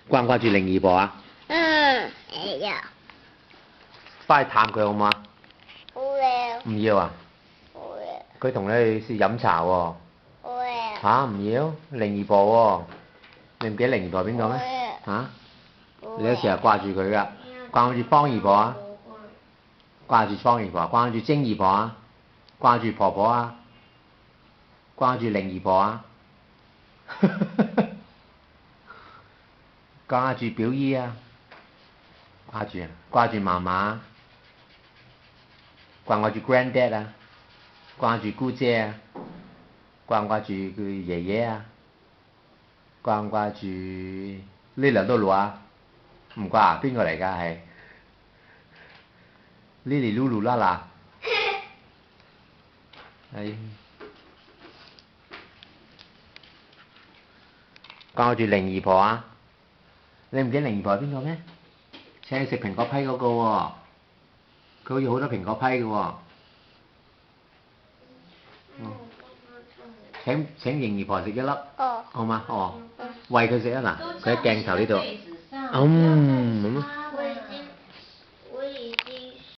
掛唔掛住靈姨婆啊？要。翻去探佢好嘛？好要。唔要啊？好要。佢同你去飲茶喎。好要。嚇唔要？靈姨婆喎，你唔記得靈姨婆邊個咩？嚇？你都成日掛住佢㗎，掛住方姨婆啊？掛住方姨婆，掛住晶姨婆啊？掛住婆婆啊？掛住靈姨婆啊？掛住表姨啊？掛住嫲嫲，掛住 granddad 啊？掛住姑姐啊？掛唔掛住佢爺爺啊？掛唔掛住呢兩多路啊？唔掛啊？邊個嚟㗎係？Lily Lulu 啦啦。係。掛住靈姨婆啊？你唔記得靈姨婆係邊個咩？請你食蘋果批嗰個喎，佢好似好多蘋果批嘅喎。請靈姨婆食一粒，好嘛？哦，餵佢食啊嗱，佢喺鏡頭呢度。